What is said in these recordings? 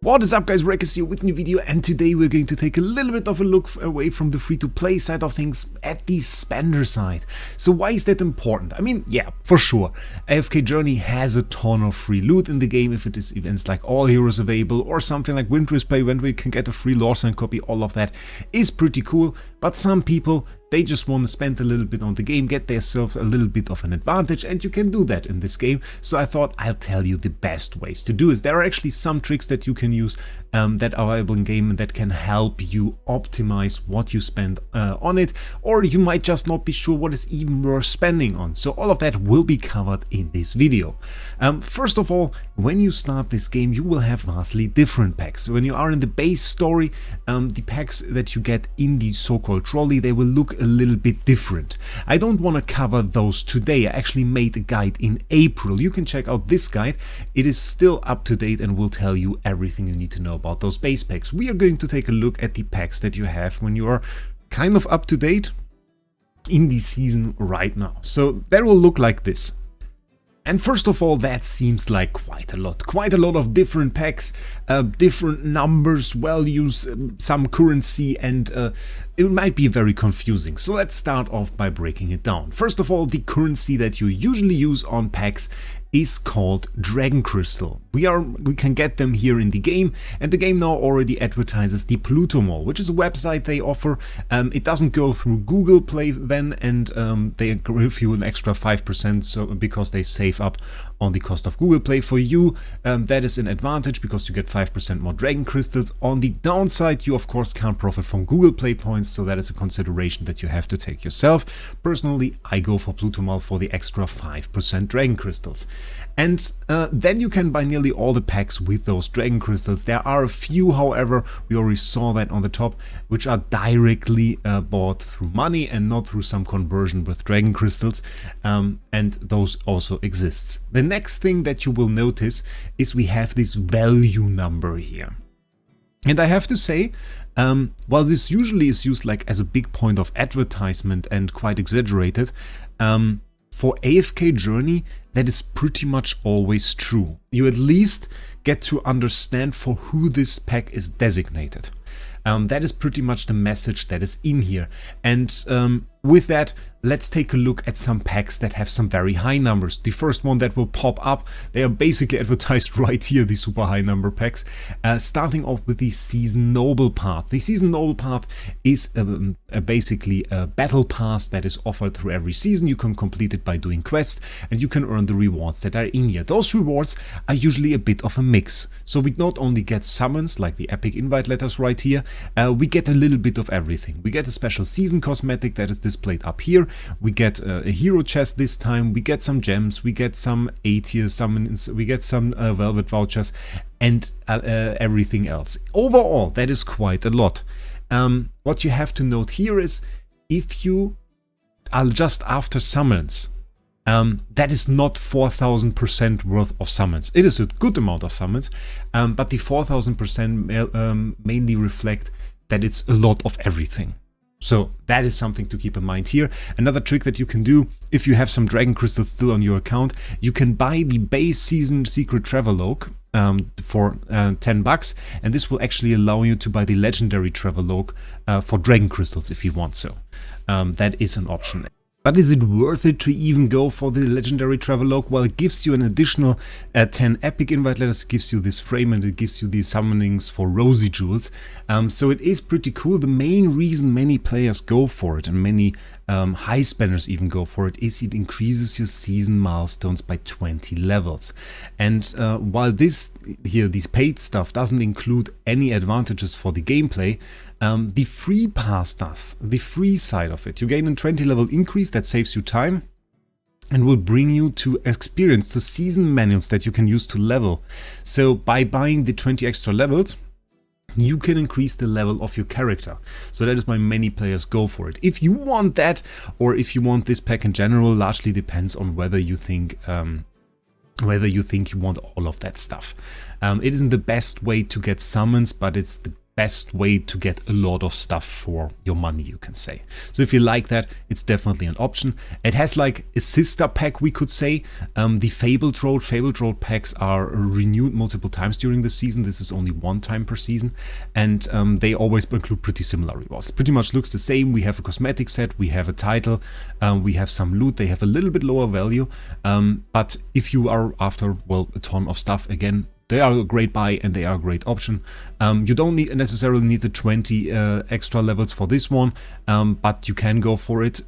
What is up, guys? Wraec is here with a new video, and today we're going to take a little bit of a look away from the free-to-play side of things at the spender side. So why is that important? I mean, yeah, for sure, AFK Journey has a ton of free loot in the game if it is events like All Heroes available or something like Winter's Pay when we can get a free lore sign copy. All of that is pretty cool, but some people, they just want to spend a little bit on the game, get themselves a little bit of an advantage, and you can do that in this game. So I thought I'll tell you the best ways to do it. There are actually some tricks that you can use that are available in game and that can help you optimize what you spend on it, or you might just not be sure what is even worth spending on. So all of that will be covered in this video. First of all, when you start this game, you will have vastly different packs. When you are in the base story, the packs that you get in the so-called trolley, they will look a little bit different. I don't want to cover those today. I actually made a guide in April. You can check out this guide. It is still up to date and will tell you everything you need to know about those base packs. We are going to take a look at the packs that you have when you are kind of up to date in the season right now. So that will look like this. And first of all, that seems like quite a lot of different packs, different numbers, values, some currency, and it might be very confusing. So let's start off by breaking it down. First of all, the currency that you usually use on packs is called Dragon Crystal. We can get them here in the game, and the game now already advertises the Pluto Mall, which is a website they offer. It doesn't go through Google Play then, and they give you an extra 5%, so because they save up on the cost of Google Play. For you, that is an advantage because you get 5% more Dragon Crystals. On the downside, you of course can't profit from Google Play points, so that is a consideration that you have to take yourself. Personally, I go for Pluto Mall for the extra 5% Dragon Crystals. And then you can buy nearly all the packs with those Dragon Crystals. There are a few, however, we already saw that on the top, which are directly bought through money and not through some conversion with Dragon Crystals, and those also exists. The next thing that you will notice is we have this value number here. And I have to say, while this usually is used like as a big point of advertisement and quite exaggerated, for AFK Journey, that is pretty much always true. You at least get to understand for who this pack is designated. That is pretty much the message that is in here. And with that, let's take a look at some packs that have some very high numbers. The first one that will pop up, they are basically advertised right here, the super high number packs. Starting off with the Season Noble Path. The Season Noble Path is basically a battle pass that is offered through every season. You can complete it by doing quests, and you can earn the rewards that are in here. Those rewards are usually a bit of a mix. So we not only get summons, like the epic invite letters right here, we get a little bit of everything. We get a special season cosmetic that is displayed up here. We get a hero chest this time, we get some gems, we get some A-tier summons, we get some velvet vouchers, and everything else. Overall, that is quite a lot. What you have to note here is, if you are just after summons, that is not 4000% worth of summons. It is a good amount of summons, but the 4000% mainly reflect that it's a lot of everything. So that is something to keep in mind here. Another trick that you can do, if you have some Dragon Crystals still on your account, you can buy the base season secret Travelogue for 10 bucks, and this will actually allow you to buy the legendary Travelogue for Dragon Crystals if you want so. That is an option. But is it worth it to even go for the legendary Travelogue? Well, it gives you an additional 10 epic invite letters, it gives you this frame, and it gives you these summonings for Rosy Jewels. So it is pretty cool. The main reason many players go for it, and many high spenders even go for it, is it increases your season milestones by 20 levels. And while this here, this paid stuff, doesn't include any advantages for the gameplay, the free pass does, the free side of it. You gain a 20 level increase that saves you time and will bring you to experience the season manuals that you can use to level. So by buying the 20 extra levels, you can increase the level of your character. So that is why many players go for it. If you want that, or if you want this pack in general, largely depends on whether you think you want all of that stuff. It isn't the best way to get summons, but it's the best way to get a lot of stuff for your money, you can say. So if you like that, it's definitely an option. It has like a sister pack, we could say. The Fabled Road packs are renewed multiple times during the season. This is only one time per season, and they always include pretty similar rewards. Pretty much looks the same. We have a cosmetic set, we have a title, we have some loot. They have a little bit lower value, but if you are after, well, a ton of stuff, again, they are a great buy and they are a great option. You don't necessarily need the 20 extra levels for this one, but you can go for it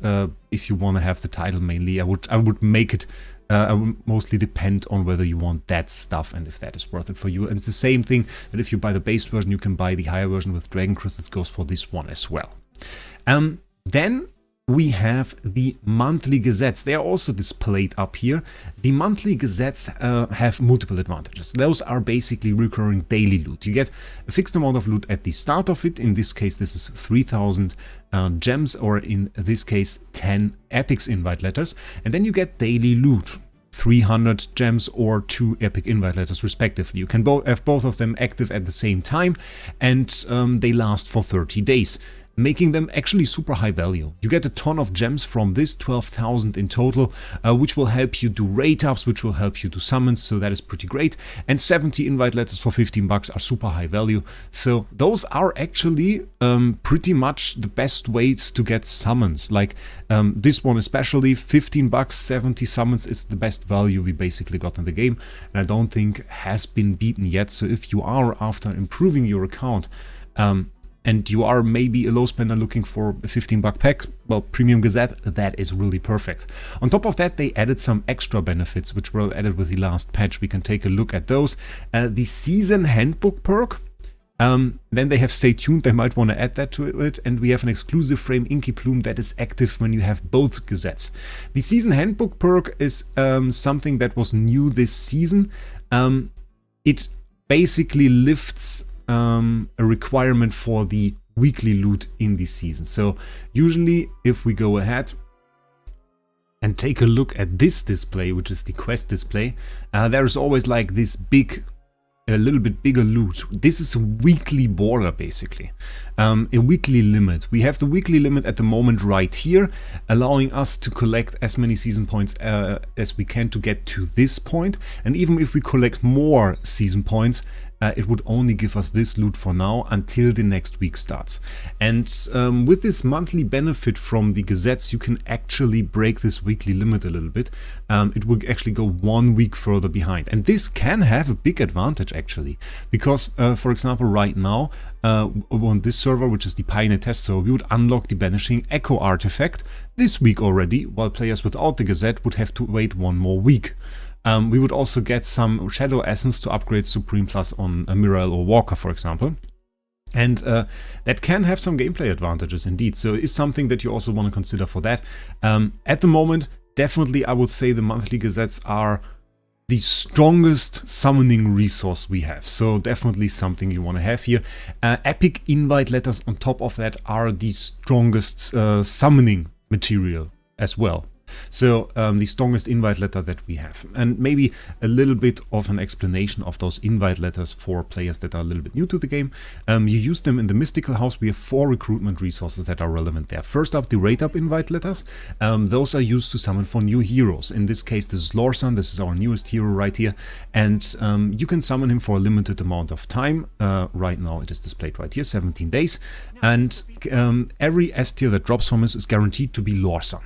if you want to have the title mainly. I would make it. I would mostly depend on whether you want that stuff and if that is worth it for you. And it's the same thing that if you buy the base version, you can buy the higher version with Dragon Crystals. Goes for this one as well. Then we have the monthly Gazettes. They are also displayed up here. The monthly Gazettes have multiple advantages. Those are basically recurring daily loot. You get a fixed amount of loot at the start of it. In this case, this is 3000 gems, or in this case, 10 epics invite letters. And then you get daily loot, 300 gems or 2 epic invite letters respectively. You can have both of them active at the same time, and they last for 30 days. Making them actually super high value. You get a ton of gems from this, 12,000 in total, which will help you do raid ups, which will help you do summons, so that is pretty great. And 70 invite letters for 15 bucks are super high value. So those are actually pretty much the best ways to get summons. Like this one especially, 15 bucks, 70 summons is the best value we basically got in the game, and I don't think has been beaten yet. So if you are after improving your account, and you are maybe a low spender looking for a 15-buck pack, well, Premium Gazette, that is really perfect. On top of that, they added some extra benefits, which were added with the last patch. We can take a look at those. The Season Handbook perk. Then they have Stay Tuned, they might want to add that to it. And we have an exclusive frame Inky Plume that is active when you have both Gazettes. The Season Handbook perk is something that was new this season. It basically lifts a requirement for the weekly loot in this season. So usually if we go ahead and take a look at this display, which is the quest display, there's always like this big, a little bit bigger loot. This is a weekly border basically, a weekly limit. We have the weekly limit at the moment right here, allowing us to collect as many season points as we can to get to this point. And even if we collect more season points, it would only give us this loot for now until the next week starts. And with this monthly benefit from the Gazettes, you can actually break this weekly limit a little bit. It will actually go 1 week further behind. And this can have a big advantage actually, because for example, right now on this server, which is the Pioneer Test server, we would unlock the Banishing Echo artifact this week already, while players without the Gazette would have to wait 1 more week. We would also get some Shadow Essence to upgrade Supreme Plus on Mirel or Walker, for example. And that can have some gameplay advantages indeed. So it's something that you also want to consider for that. At the moment, definitely I would say the monthly Gazettes are the strongest summoning resource we have. So definitely something you want to have here. Epic invite letters on top of that are the strongest summoning material as well. So the strongest invite letter that we have, and maybe a little bit of an explanation of those invite letters for players that are a little bit new to the game. You use them in the Mystical House. We have 4 recruitment resources that are relevant there. First up, the Raid Up invite letters. Those are used to summon for new heroes. In this case, this is Lorsan. This is our newest hero right here, and you can summon him for a limited amount of time. Right now it is displayed right here, 17 days, and every S tier that drops from us is guaranteed to be Lorsan.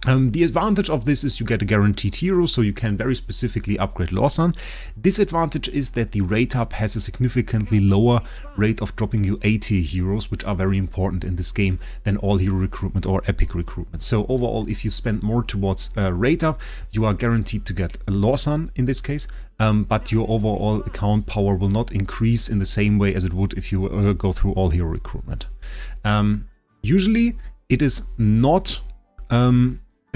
The advantage of this is you get a guaranteed hero, so you can very specifically upgrade Lorsan. Disadvantage is that the rate up has a significantly lower rate of dropping you A-tier heroes, which are very important in this game, than all hero recruitment or epic recruitment. So overall, if you spend more towards rate up, you are guaranteed to get a Lorsan in this case, but your overall account power will not increase in the same way as it would if you go through all hero recruitment. Usually, it is not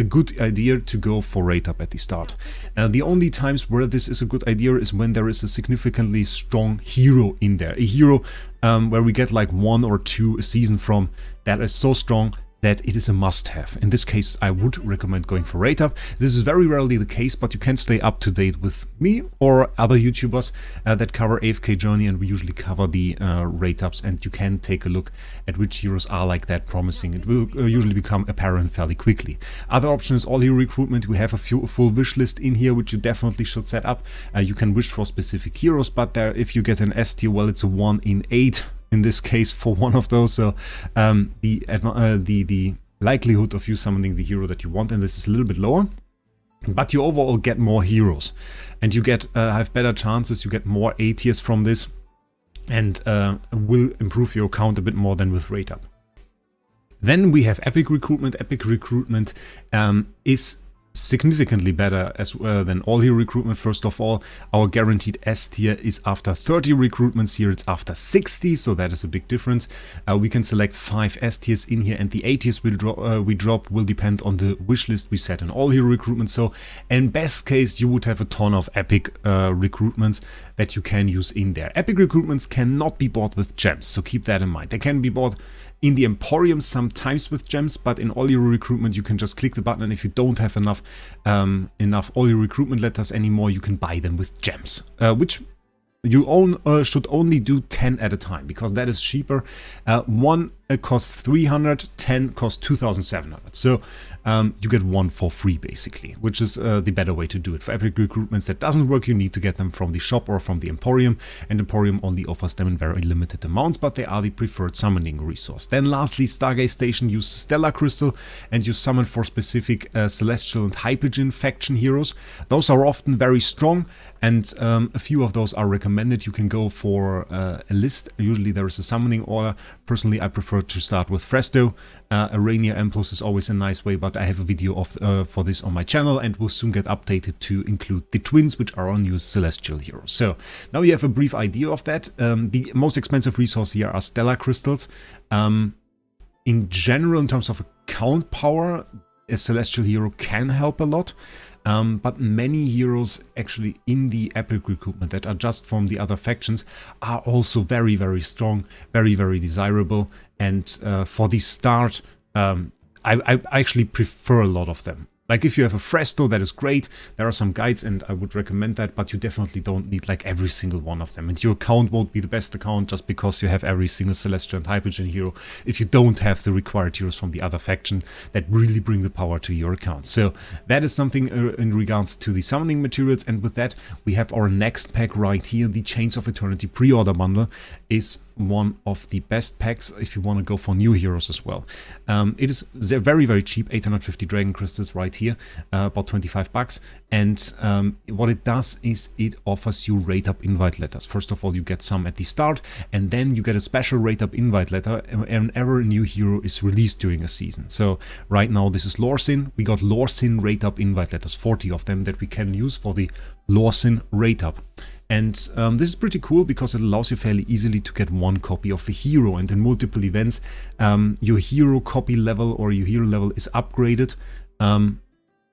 a good idea to go for rate up at the start. The only times where this is a good idea is when there is a significantly strong hero in there. A hero where we get like 1 or 2 a season from, that is so strong that it is a must-have. In this case, I would recommend going for rate up. This is very rarely the case, but you can stay up to date with me or other YouTubers that cover AFK Journey, and we usually cover the rate ups, and you can take a look at which heroes are like that promising. It will usually become apparent fairly quickly. Other option is all hero recruitment. We have a full wish list in here, which you definitely should set up. You can wish for specific heroes, but there, if you get an S tier, well, it's a 1 in 8. In this case, for one of those, so the likelihood of you summoning the hero that you want, and this is a little bit lower, but you overall get more heroes, and you get have better chances. You get more A tiers from this, and will improve your account a bit more than with rate up. Then we have epic recruitment. Epic recruitment is significantly better as than all hero recruitment. First of all, our guaranteed S tier is after 30 recruitments. Here it's after 60, so that is a big difference. We can select 5 S tiers in here, and the A tiers we drop will depend on the wish list we set in all hero recruitment. So in best case, you would have a ton of epic recruitments that you can use in there. Epic recruitments cannot be bought with gems, so keep that in mind. They can be bought in the Emporium sometimes with gems, but in all your recruitment you can just click the button, and if you don't have enough all your recruitment letters anymore, you can buy them with gems, which you should only do 10 at a time, because that is cheaper. One costs 300, 10 costs 2,700. So you get one for free basically, which is the better way to do it. For epic recruitments that doesn't work, you need to get them from the shop or from the Emporium, and Emporium only offers them in very limited amounts, but they are the preferred summoning resource. Then lastly, Stargaze Station use Stellar Crystal, and you summon for specific Celestial and Hypogean faction heroes. Those are often very strong, and a few of those are recommended. You can go for a list. Usually there is a summoning order. Personally, I prefer to start with Fresto. Arania M+ is always a nice way, but I have a video of for this on my channel, and will soon get updated to include the twins, which are our new celestial heroes. So now you have a brief idea of that. The most expensive resource here are Stellar Crystals. In general, in terms of account power, a celestial hero can help a lot. But many heroes actually in the epic recruitment that are just from the other factions are also very, very strong, very, very desirable. And for the start, I actually prefer a lot of them. Like if you have a Fresto, that is great. There are some guides and I would recommend that, but you definitely don't need like every single one of them. And your account won't be the best account just because you have every single Celestial and Hypogean hero if you don't have the required heroes from the other faction that really bring the power to your account. So that is something in regards to the summoning materials. And with that, we have our next pack right here. The Chains of Eternity Preorder Bundle is one of the best packs if you want to go for new heroes as well. It is very, very cheap, 850 Dragon Crystals right here, about 25 bucks. And what it does is it offers you rate up invite letters. First of all, you get some at the start, and then you get a special rate up invite letter whenever a new hero is released during a season. So right now this is Lorsin. We got Lorsin rate up invite letters, 40 of them that we can use for the Lorsin rate up. And this is pretty cool because it allows you fairly easily to get one copy of the hero, and in multiple events your hero copy level or your hero level is upgraded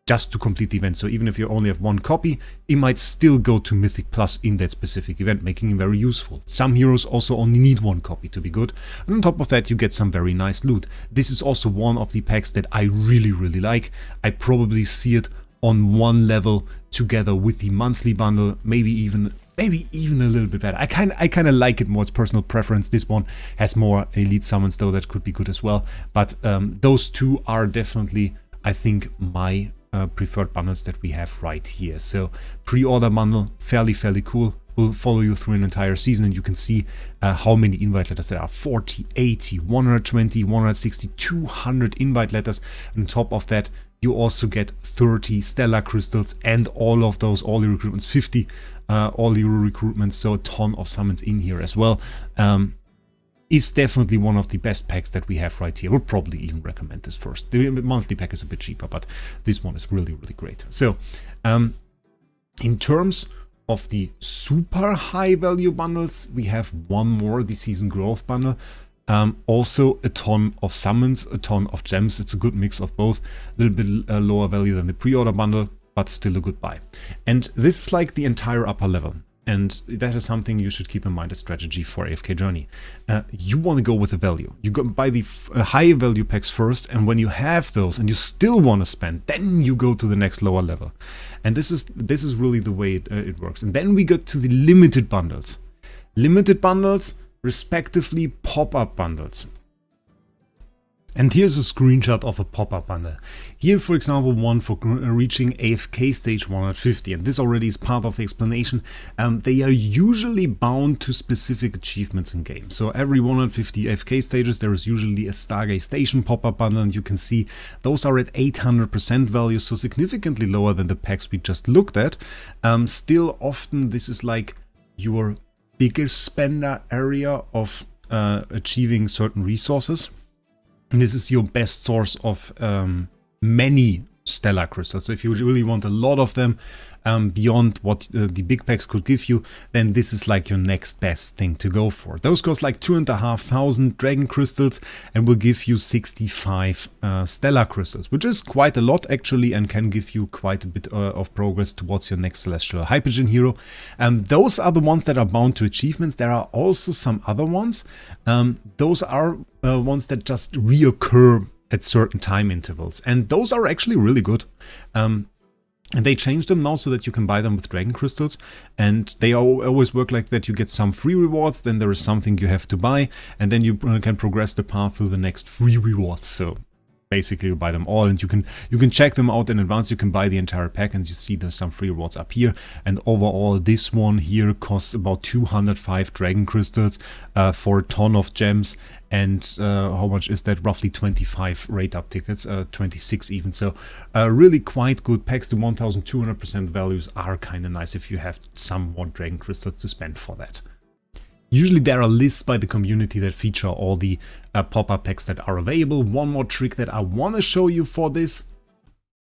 just to complete the event. So even if you only have one copy, it might still go to Mythic Plus in that specific event, making it very useful. Some heroes also only need one copy to be good, and on top of that you get some very nice loot. This is also one of the packs that I really, really like. I probably see it on one level together with the monthly bundle, maybe even a little bit better. I kind of like it more. It's personal preference. This one has more elite summons though, that could be good as well. But those two are definitely, I think, my preferred bundles that we have right here. So pre-order bundle, fairly cool. Will follow you through an entire season, and you can see how many invite letters there are. 40, 80, 120, 160, 200 invite letters. On top of that, you also get 30 Stellar Crystals and all of those all hero recruitments, 50 all hero recruitments, so a ton of summons in here as well. Is definitely one of the best packs that we have right here. We'll probably even recommend this first. The monthly pack is a bit cheaper, but this one is really, really great. So in terms of the super high value bundles, we have one more, the Season Growth Bundle. Also a ton of summons, a ton of gems. It's a good mix of both. A little bit lower value than the pre-order bundle, but still a good buy. And this is like the entire upper level. and that is something you should keep in mind as strategy for AFK Journey. You want to go with a value. You go buy the high value packs first, and when you have those and you still want to spend, then you go to the next lower level. And this is really the way it works. And then we get to the limited bundles. Limited bundles, respectively pop-up bundles. And here's a screenshot of a pop-up bundle. Here, for example, one for reaching AFK stage 150, and this already is part of the explanation. They are usually bound to specific achievements in game. So every 150 AFK stages, there is usually a Stargate Station pop-up bundle, and you can see those are at 800% value, so significantly lower than the packs we just looked at. Still, often this is like your biggest spender area of achieving certain resources. This is your best source of many stellar crystals. So if you really want a lot of them beyond what the big packs could give you, then this is like your next best thing to go for. Those cost like 2,500 dragon crystals and will give you 65 stellar crystals, which is quite a lot actually, and can give you quite a bit of progress towards your next celestial hypergen hero. Those are the ones that are bound to achievements. There are also some other ones. Those are ones that just reoccur at certain time intervals, and those are actually really good. And they changed them now so that you can buy them with dragon crystals, and they always work like that. You get some free rewards, then there is something you have to buy, and then you can progress the path through the next free rewards. So basically you buy them all, and you can check them out in advance. You can buy the entire pack, and you see there's some free rewards up here. And overall, this one here costs about 205 dragon crystals for a ton of gems. And how much is that? Roughly 25 rate up tickets, 26 even. So really quite good packs. The 1200% values are kind of nice if you have some more dragon crystals to spend for that. Usually there are lists by the community that feature all the pop-up packs that are available. One more trick that I want to show you for this,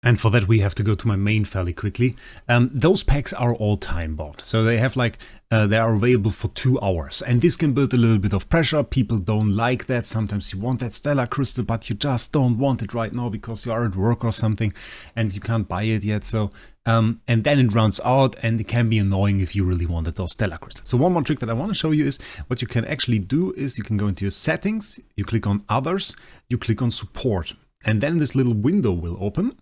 and for that we have to go to my main fairly quickly. Those packs are all time bound, so they have like they are available for 2 hours, and this can build a little bit of pressure. People don't like that. Sometimes you want that stellar crystal, but you just don't want it right now because you are at work or something and you can't buy it yet. So and then it runs out, and it can be annoying if you really wanted those stellar crystals. So one more trick that I want to show you is what you can actually do is you can go into your settings, you click on others, you click on support, and then this little window will open.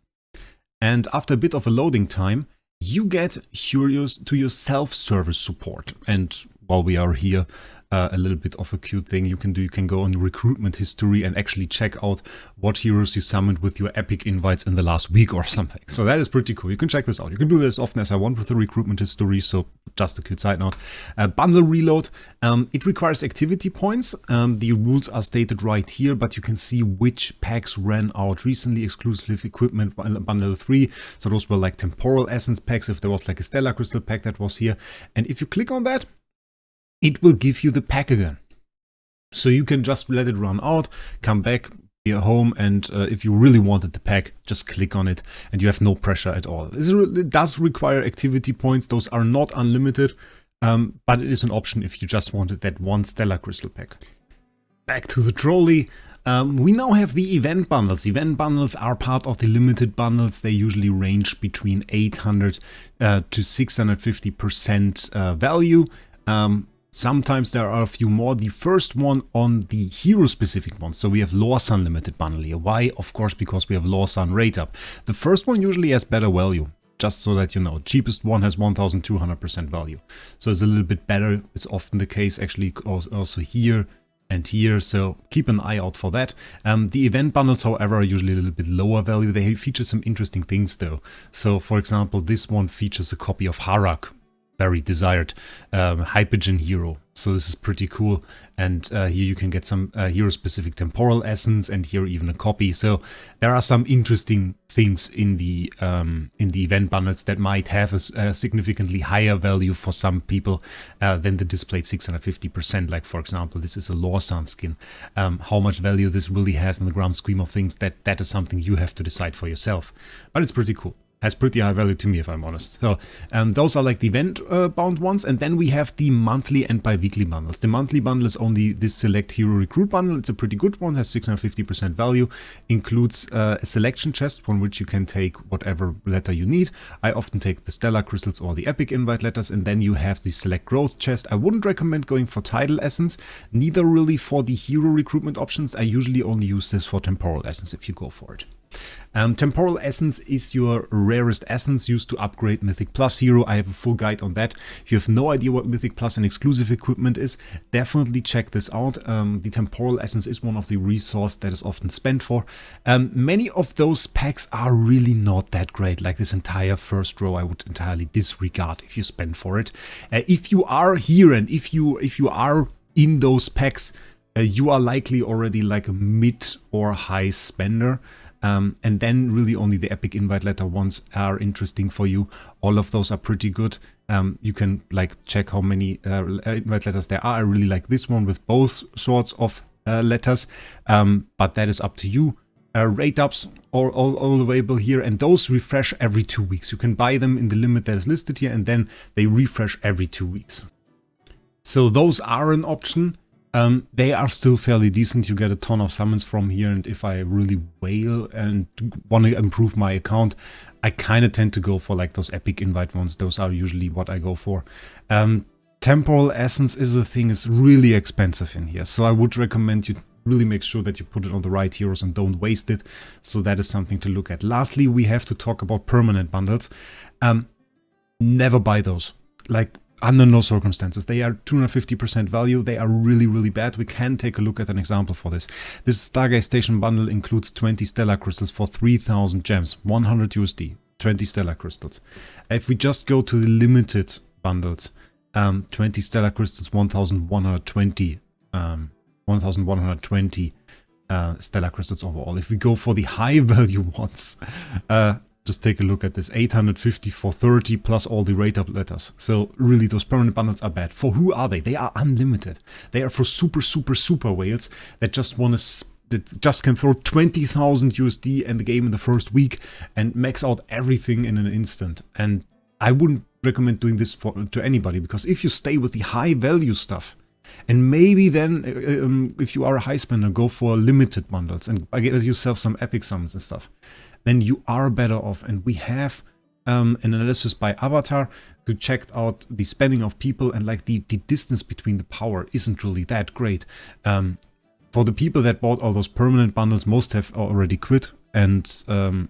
And after a bit of a loading time, you get curious to your self-service support. And while we are here, a little bit of a cute thing you can do. You can go on recruitment history and actually check out what heroes you summoned with your epic invites in the last week or something. So that is pretty cool. You can check this out. You can do this as often as I want with the recruitment history. So just a cute side note. Bundle reload. It requires activity points. The rules are stated right here, but you can see which packs ran out recently. Exclusive equipment bundle 3. So those were like temporal essence packs. If there was like a stellar crystal pack that was here. And if you click on that, it will give you the pack again. So you can just let it run out, come back, be at home, and if you really wanted the pack, just click on it and you have no pressure at all. It does require activity points. Those are not unlimited, but it is an option if you just wanted that one stellar crystal pack. Back to the trolley. We now have the event bundles. Event bundles are part of the limited bundles. They usually range between 800 to 650% value. Sometimes there are a few more. The first one on the hero-specific ones. So we have Lawson Limited Bundle here. Why? Of course, because we have Lawson rate up. The first one usually has better value, just so that you know. Cheapest one has 1200% value. So it's a little bit better. It's often the case actually also here and here. So keep an eye out for that. The event bundles, however, are usually a little bit lower value. They feature some interesting things though. So for example, this one features a copy of Harak. Very desired hypergen hero. So this is pretty cool. And here you can get some hero-specific temporal essence, and here even a copy. So there are some interesting things in the event bundles that might have a significantly higher value for some people than the displayed 650%. Like for example, this is a Lawson skin. How much value this really has in the grand scheme of things, that is something you have to decide for yourself. But it's pretty cool. has pretty high value to me, if I'm honest. So those are like the event bound ones, and then we have the monthly and bi-weekly bundles. The monthly bundle is only this select hero recruit bundle. It's a pretty good one, has 650% value, includes a selection chest from which you can take whatever letter you need. I often take the stellar crystals or the epic invite letters, and then you have the select growth chest. I wouldn't recommend going for title essence, neither really for the hero recruitment options. I usually only use this for temporal essence if you go for it. Temporal Essence is your rarest essence used to upgrade Mythic Plus hero. I have a full guide on that. If you have no idea what Mythic Plus and exclusive equipment is, definitely check this out. The Temporal Essence is one of the resources that is often spent for. Many of those packs are really not that great, like this entire first row I would entirely disregard if you spend for it. If you are here and if you are in those packs, you are likely already like a mid or high spender. And then really only the epic invite letter ones are interesting for you. All of those are pretty good. You can like check how many invite letters there are. I really like this one with both sorts of letters, but that is up to you. Rate ups are all available here, and those refresh every 2 weeks. You can buy them in the limit that is listed here, and then they refresh every 2 weeks. So those are an option. They are still fairly decent. You get a ton of summons from here, and if I really wail and want to improve my account, I kind of tend to go for like those epic invite ones. Those are usually what I go for. Temporal Essence is a thing, it's really expensive in here, so I would recommend you really make sure that you put it on the right heroes and don't waste it. So that is something to look at. Lastly, we have to talk about permanent bundles. Never buy those. Like, under no circumstances. They are 250% value. They are really, really bad. We can take a look at an example for this. This Stargaze Station bundle includes 20 stellar crystals for 3000 gems, 100 USD, 20 stellar crystals. If we just go to the limited bundles, 20 stellar crystals, 1120 stellar crystals overall. If we go for the high value ones, just take a look at this, 850 for 30 plus all the rate up letters. So really those permanent bundles are bad. For who are they? They are unlimited. They are for super whales that just want to, that just can throw 20,000 USD in the game in the first week and max out everything in an instant. And I wouldn't recommend doing this to anybody, because if you stay with the high value stuff, and maybe then if you are a high spender, go for limited bundles and get yourself some epic summons and stuff, then you are better off. And we have an analysis by Avatar who checked out the spending of people, and like the distance between the power isn't really that great. For the people that bought all those permanent bundles, most have already quit, and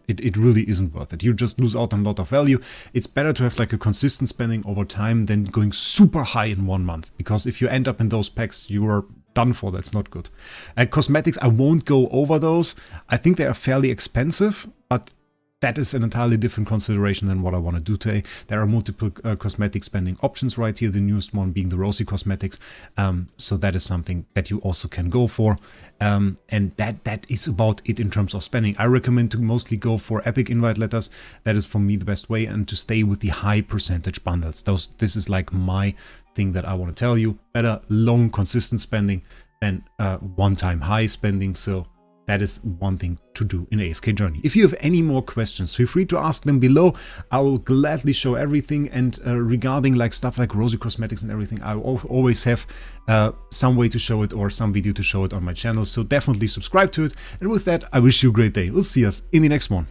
it really isn't worth it. You just lose out on a lot of value. It's better to have like a consistent spending over time than going super high in 1 month, because if you end up in those packs, you are done for. That's not good. Cosmetics, I won't go over those. I think they are fairly expensive, but that is an entirely different consideration than what I want to do today. There are multiple cosmetic spending options right here, the newest one being the Rosy Cosmetics. So that is something that you also can go for. And that is about it in terms of spending. I recommend to mostly go for epic invite letters. That is for me the best way, and to stay with the high percentage bundles. This is like my thing that I want to tell you. Better long consistent spending than one-time high spending. So that is one thing to do in AFK Journey. If you have any more questions, feel free to ask them below. I will gladly show everything. And regarding like stuff like Rosy Cosmetics and everything, I always have some way to show it or some video to show it on my channel. So definitely subscribe to it. And with that, I wish you a great day. We'll see us in the next one.